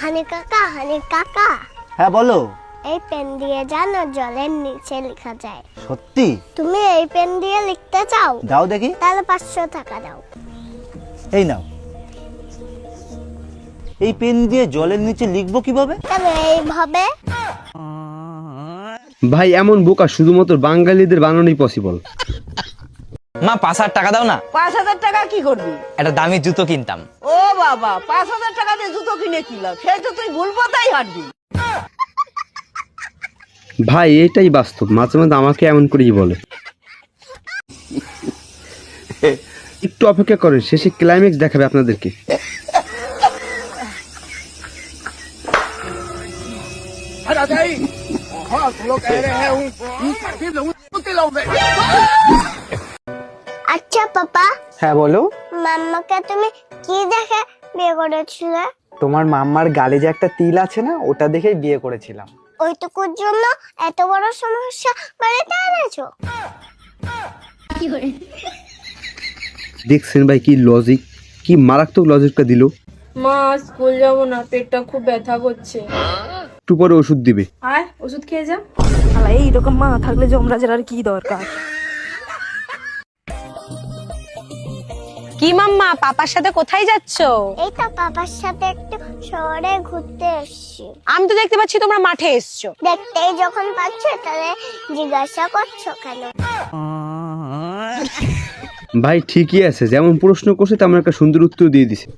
হানি কাকা। হ্যাঁ বলো। এই পেন দিয়ে জানো জলের নিচে লেখা যায়। সত্যি? তুমি এই পেন দিয়ে লিখতে চাও? দাও দেখি। তাহলে 500 টাকা দাও। এই নাও। এই পেন দিয়ে জলের নিচে লিখবো কিভাবে? তবে এইভাবে। ভাই এমন বোকা শুধুমাত্র বাঙালিদের বানানোই পসিবল। মা 5,000 টাকা দাও না। 5,000 টাকা কি করবি? একটা দামি জুতো কিনতাম। ও বাবা, 5,000 টাকা দিয়ে জুতো কিনে কি লাভ? সেই তো তুই ভুল পথেই হাঁটবি। ভাই এটাই বাস্তব, মাঝে মাঝে আমাকে এমন করেই বলে। একটু অপেক্ষা করেন, শেষে ক্লাইম্যাক্স দেখাবে আপনাদেরকে। আচ্ছা পাপা, হ্যাঁ বলো। মাম্মাকে তুমি কি দেখে বিয়ে করেছিলে? তোমার মাম্মার গালে যে একটা তিল আছে না, ওটা দেখেই বিয়ে করেছিলাম। ওইটুকুর জন্য এত বড় সমস্যা বাড়িতে এনেছো? দেখছেন ভাই কি লজিক, কি মারাত্মক লজিকটা দিল। মা স্কুল যাবো না, পেটটা খুব ব্যথা করছে। একটু পরে ওষুধ দিবে। আয় ওষুধ খেয়ে যা। আলা এইরকম মা থাকলে যমরাজের আর কি দরকার। কি মাম্মা, পাপার সাথে কোথায় যাচ্ছো? এই তো পাপার সাথে একটু শহরে ঘুরতে এসেছি। আমি তো দেখতে পাচ্ছি তোমরা মাঠে এসছো। দেখতেই যখন পাচ্ছ তাহলে জিজ্ঞাসা করছো কেন? ভাই ঠিকই আছে, যেমন প্রশ্ন করছে তেমন একটা সুন্দর উত্তর দিয়ে দিছে।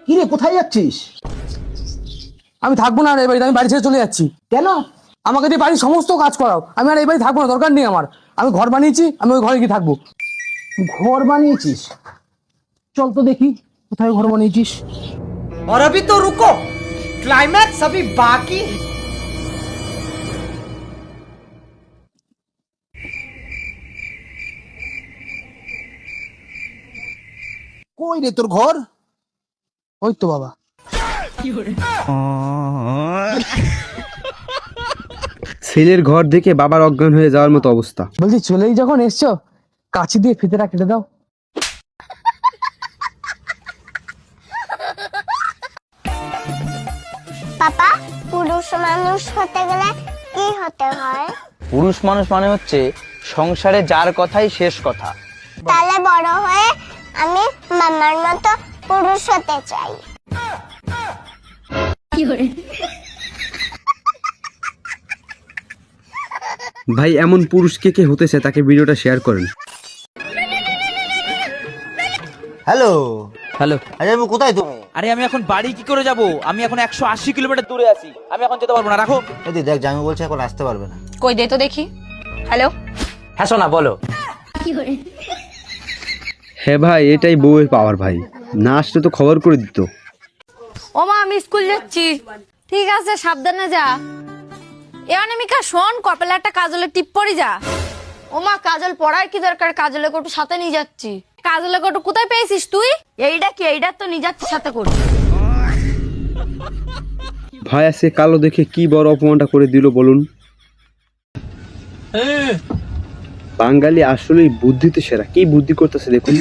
কি রে, কোথায় যাচ্ছিস? আমি থাকবো না আর এই বাড়িতে, আমি বাড়ি ছেড়ে চলে যাচ্ছি। কেন? আমাকে দিয়ে বাড়ির সমস্ত কাজ করাও, আমি আর এই বাড়ি থাকবো না, দরকার নেই আমার। আমি ঘর বানিয়েছি, আমি ওই ঘরে গিয়ে থাকবো। ঘর বানিয়েছিস? চল তো দেখি কোথায় ঘর বানিয়েছিস। और अभी तो रुको, क्लाइमैक्स अभी बाकी। কই রে তোর ঘর? ওই তো বাবা। ছেলের ঘর দেখে বাবার অজ্ঞান হয়ে যাওয়ার মতো অবস্থা। বলছি চলেই যখন এসছো, কাছি দিয়ে ফিতেটা কেটে দাও। পাপা, পুরুষ মানুষ হতে গেলে কি হতে হয়? পুরুষ মানুষ মানে হচ্ছে সংসারে যার কথাই শেষ কথা। তাহলে বড় হয়ে আমি মামার মতো পুরুষ হতে চাই। ভাই এমন পুরুষ কে কে হতেছে তাকে ভিডিওটা শেয়ার করেন। Hello hello. আরে বাবু, কোথায় তুমি? আরে আমি এখন বাড়ি কি করে যাব? আমি এখন 180 কিলোমিটার দূরে আছি, আমি এখন যেতে পারবো না, রাখো। এই দেখ, জামি বলছে এখন আসতে পারবে না। কই দে তো দেখি। হ্যালো। হ্যাঁ সোনা বলো। হ্যাঁ ভাই এটাই বউয়ের পাওয়ার ভাই, না আসলে তো খবর করে দিত। ও মা, আমি স্কুল যাচ্ছি। ঠিক আছে, সাবধানে যা। এ অনামিকা শোন, কপালে একটা কাজলের টিপ পরি যা। ও মা, কাজল পড়ার কি দরকার? কাজলের কটু সাথে নিয়ে যাচ্ছি। কাজলের কটু কোথায় পেয়েছিস তুই? এইটা কি? এইটা তো নিয়ে যাচ্ছি সাথে করে। ভাই আজকে কালো দেখে কি বড় অপমানটা করে দিল বলুন। বাঙালি আসলেই বুদ্ধিতে সেরা, কি বুদ্ধি করতেছে দেখুন।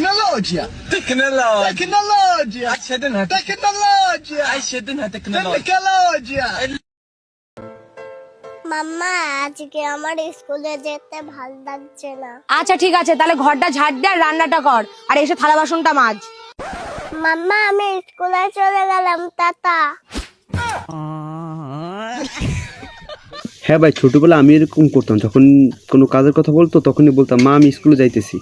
মাম্মা, আজকে আমার স্কুলে যেতে ভালো লাগছে না। আচ্ছা ঠিক আছে, তাহলে ঘরটা ঝাড় দে আর রান্নাটা কর, আর এসে থালা বাসনটা মাজ। মাম্মা, আমি স্কুলে চলে গেলাম, টাটা। হ্যাঁ ভাই, ছোটবেলা আমি এরকম করতাম, যখন কোনো কাজের কথা বলতো তখনই বলতাম মা আমি স্কুলে যাইতেছি।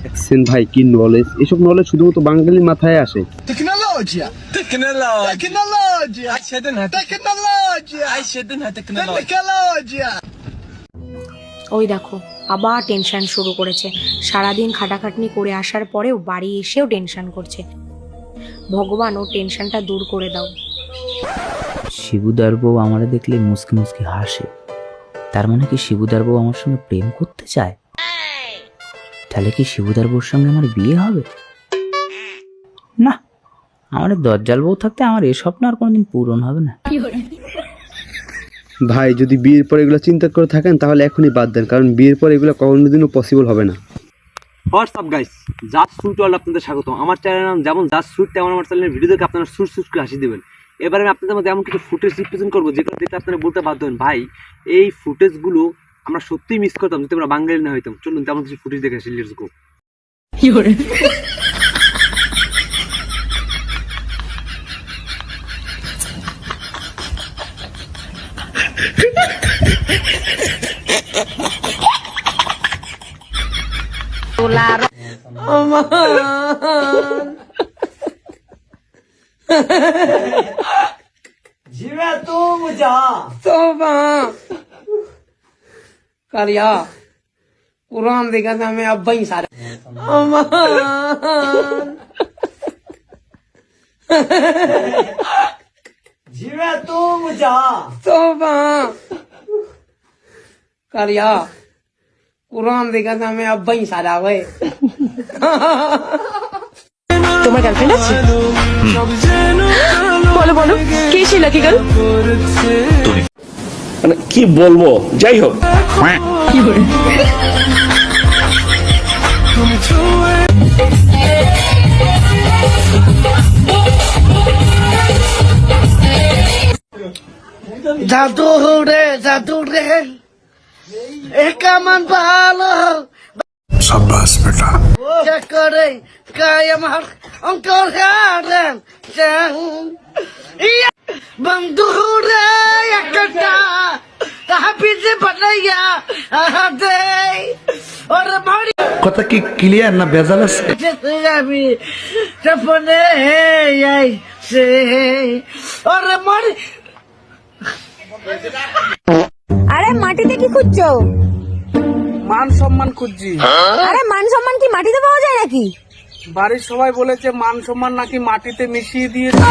দেখছেন ভাই কি নলেজ, এসব নলেজ শুধুমাত্র বাঙালির মাথায় আসে। ওই দেখো আবার টেনশন শুরু করেছে, সারাদিন খাটাখাটনি করে আসার পরেও বাড়ি এসেও টেনশন করছে। ভগবান ও টেনশনটা দূর করে দাও। শিবুদার বউ আমার দেখলে মুসকি মুসকি হাসে, তার মানে কি শিবুদার বউ আমার সঙ্গে প্রেম করতে চায়? তাহলে কি শিবুদার বউর সঙ্গে আমার বিয়ে হবে? না, আমার দজ্জাল বউ থাকতে আমার এ স্বপ্ন আর কোনোদিন পূরণ হবে না। ভাই যদি বিয়ের পর এগুলো চিন্তা করে থাকেন তাহলে এখনই বাদ দেন, কারণ বিয়ের পর এগুলো কোনোদিনও পসিবল হবে না। WhatsApp guys, just sweet world আপনাদের স্বাগতম। আমার চ্যানেলের নাম যেমন জাস্ট সুইট, তেমন আমার চ্যানেলের ভিডিও দেখে আপনারা সুট সুট করে হাসি দেবেন। এবারে আমি আপনাদের মধ্যে এমন কিছু ফুটেজ রিপ্রেজেন্ট করবো যেগুলো দেখে আপনারা বলতে বাধ্য হন, ভাই এই ফুটেজগুলো আমরা সত্যিই মিস করতাম যদি আমরা বাঙালি না হইতাম। চলুন তেমন কিছু ফুটেজ দেখে আসি, লেটস গো। जिवे तुम जा तोबा करिया कुरान देखा था मैं अब ही सारे जिवे तुम जा तोबा करिया कुरान देखा था मैं अब ही सारा हुए তোমার গার্লফ্রেন্ড আছে? বলো বলো, কে সেই লাকি গার্ল? মানে কি বলবো, যাই হোক। কি করে? জাদু রে এক মান ভালো शाबाश बेटा क्या करे कायम हर अंकर हारन बंदूक रे एकटा हाफिज से बनाया दे और मारी কথা কি ক্লিয়ার না ভেজাল আছে আমি সপনে এই সে और मारी আরে মাটিতে কি খুঁজছো? মান সম্মান খুঁজছি আরে মান সম্মান কি মাটিতে পাওয়া যায় নাকি? বাড়ির সবাই বলেছে মান সম্মান নাকি মাটিতে মিশিয়ে দিয়েছে